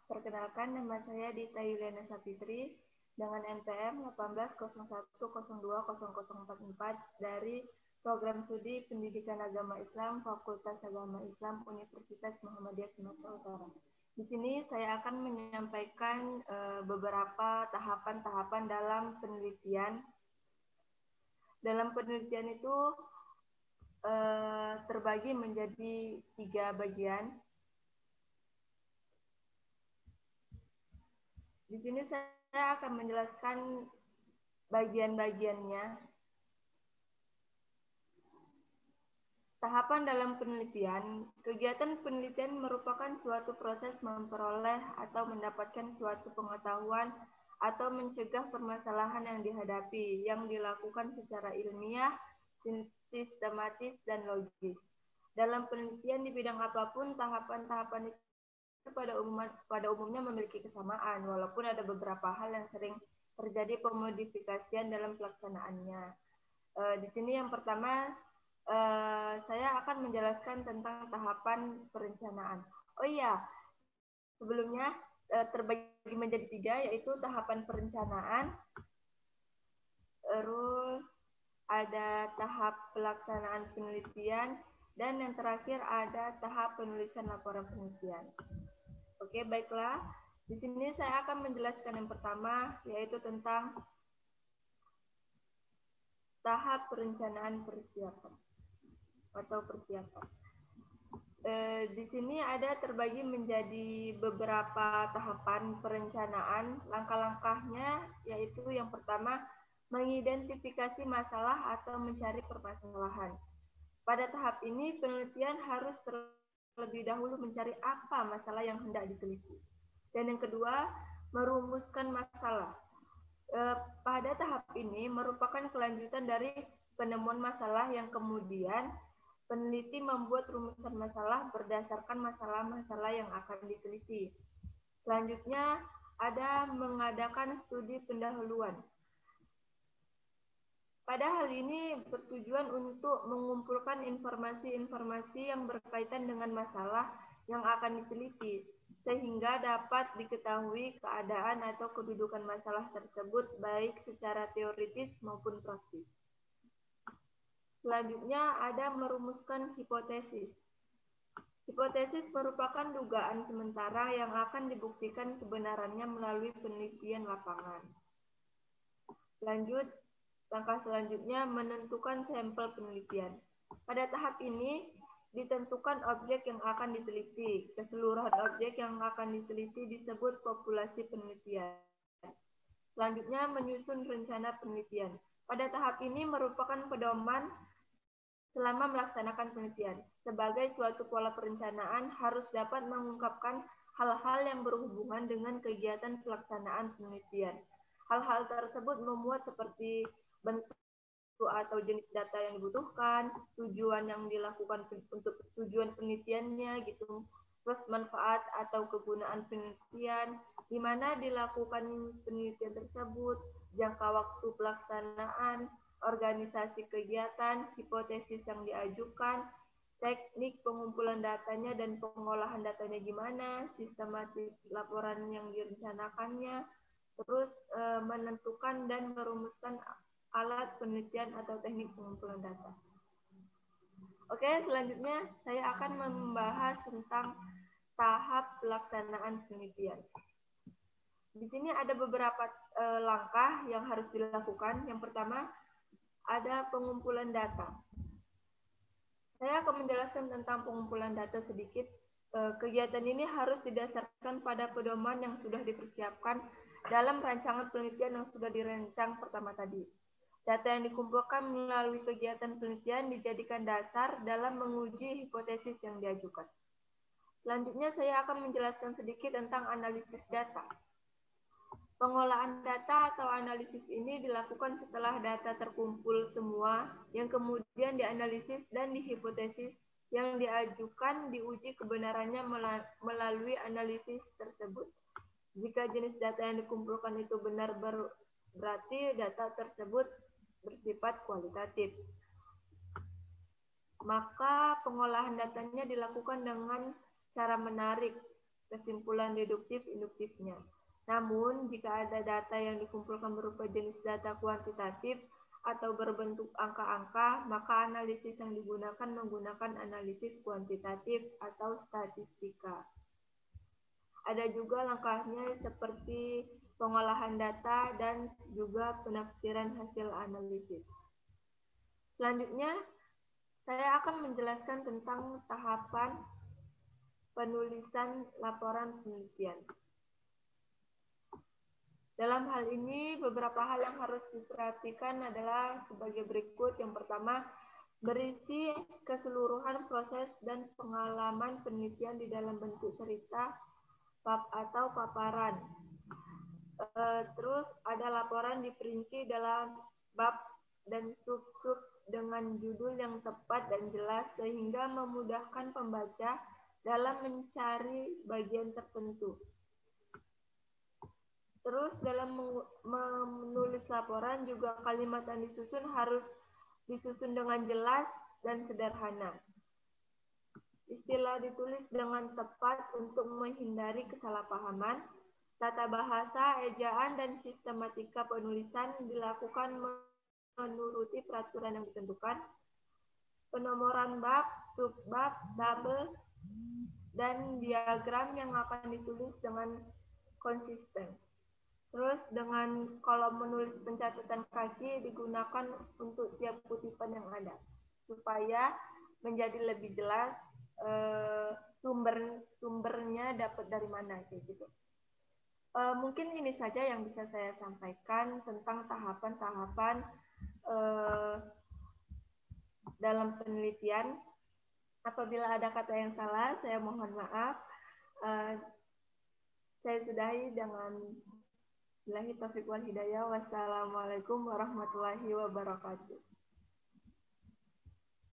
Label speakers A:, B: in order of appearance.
A: Perkenalkan, nama saya Dita Yuliana Sapitri dengan NPM 1801020044 dari Program Studi Pendidikan Agama Islam Fakultas Agama Islam Universitas Muhammadiyah Sumatera Utara. Di sini saya akan menyampaikan beberapa tahapan-tahapan dalam penelitian. Dalam penelitian itu terbagi menjadi 3 bagian. Di sini saya akan menjelaskan bagian-bagiannya. Tahapan dalam penelitian. Kegiatan penelitian merupakan suatu proses memperoleh atau mendapatkan suatu pengetahuan atau mencegah permasalahan yang dihadapi, yang dilakukan secara ilmiah, sistematis, dan logis. Dalam penelitian di bidang apapun, tahapan-tahapan itu pada umumnya memiliki kesamaan, walaupun ada beberapa hal yang sering terjadi pemodifikasian dalam pelaksanaannya. Di sini yang pertama, saya akan menjelaskan tentang tahapan perencanaan. Oh iya, sebelumnya terbagi menjadi 3, yaitu tahapan perencanaan, terus ada tahap pelaksanaan penelitian, dan yang terakhir ada tahap penulisan laporan penelitian. Oke, baiklah. Di sini saya akan menjelaskan yang pertama, yaitu tentang tahap perencanaan persiapan atau persiapan. Di sini ada terbagi menjadi beberapa tahapan perencanaan. Langkah-langkahnya yaitu yang pertama, mengidentifikasi masalah atau mencari permasalahan. Pada tahap ini, penelitian harus terlebih dahulu mencari apa masalah yang hendak diteliti. Dan yang kedua, merumuskan masalah. Pada tahap ini merupakan kelanjutan dari penemuan masalah yang kemudian peneliti membuat rumusan masalah berdasarkan masalah-masalah yang akan diteliti. Selanjutnya, ada mengadakan studi pendahuluan. Pada hal ini bertujuan untuk mengumpulkan informasi-informasi yang berkaitan dengan masalah yang akan diteliti, sehingga dapat diketahui keadaan atau kedudukan masalah tersebut baik secara teoritis maupun praktis. Selanjutnya ada merumuskan hipotesis. Hipotesis merupakan dugaan sementara yang akan dibuktikan kebenarannya melalui penelitian lapangan. Lanjut, langkah selanjutnya menentukan sampel penelitian. Pada tahap ini ditentukan objek yang akan diteliti. Keseluruhan objek yang akan diteliti disebut populasi penelitian. Selanjutnya menyusun rencana penelitian. Pada tahap ini merupakan pedoman selama melaksanakan penelitian. Sebagai suatu pola perencanaan harus dapat mengungkapkan hal-hal yang berhubungan dengan kegiatan pelaksanaan penelitian. Hal-hal tersebut memuat seperti bentuk atau jenis data yang dibutuhkan, tujuan yang dilakukan untuk tujuan penelitiannya gitu, terus manfaat atau kegunaan penelitian, di mana dilakukan penelitian tersebut, jangka waktu pelaksanaan, organisasi kegiatan, hipotesis yang diajukan, teknik pengumpulan datanya dan pengolahan datanya gimana, sistematik laporan yang direncanakannya, terus menentukan dan merumuskan alat penelitian atau teknik pengumpulan data. Oke, selanjutnya saya akan membahas tentang tahap pelaksanaan penelitian. Di sini ada beberapa langkah yang harus dilakukan. Yang pertama, ada pengumpulan data. Saya akan menjelaskan tentang pengumpulan data sedikit. Kegiatan ini harus didasarkan pada pedoman yang sudah dipersiapkan dalam rancangan penelitian yang sudah dirancang pertama tadi. Data yang dikumpulkan melalui kegiatan penelitian dijadikan dasar dalam menguji hipotesis yang diajukan. Selanjutnya saya akan menjelaskan sedikit tentang analisis data. Pengolahan data atau analisis ini dilakukan setelah data terkumpul semua, yang kemudian dianalisis dan dihipotesis yang diajukan diuji kebenarannya melalui analisis tersebut. Jika jenis data yang dikumpulkan itu benar, berarti data tersebut bersifat kualitatif. Maka pengolahan datanya dilakukan dengan cara menarik kesimpulan deduktif-induktifnya. Namun, jika ada data yang dikumpulkan berupa jenis data kuantitatif atau berbentuk angka-angka, maka analisis yang digunakan menggunakan analisis kuantitatif atau statistika. Ada juga langkahnya seperti pengolahan data dan juga penafsiran hasil analisis. Selanjutnya, saya akan menjelaskan tentang tahapan penulisan laporan penelitian. Dalam hal ini, beberapa hal yang harus diperhatikan adalah sebagai berikut. Yang pertama, berisi keseluruhan proses dan pengalaman penelitian di dalam bentuk cerita atau paparan. Terus ada laporan diperinci dalam bab dan sub-sub dengan judul yang tepat dan jelas sehingga memudahkan pembaca dalam mencari bagian tertentu. Terus dalam menulis laporan juga kalimat yang disusun harus disusun dengan jelas dan sederhana. Istilah ditulis dengan tepat untuk menghindari kesalahpahaman. Tata bahasa, ejaan, dan sistematika penulisan dilakukan menuruti peraturan yang ditentukan. Penomoran bab, subbab, tabel, dan diagram yang akan ditulis dengan konsisten. Terus dengan kolom menulis pencatatan kaki digunakan untuk tiap kutipan yang ada supaya menjadi lebih jelas sumbernya dapat dari mana gitu. Mungkin ini saja yang bisa saya sampaikan tentang tahapan-tahapan dalam penelitian. Apabila ada kata yang salah, saya mohon maaf. Saya sudahi dengan Billahi taufiq wal hidayah. Wassalamualaikum warahmatullahi wabarakatuh.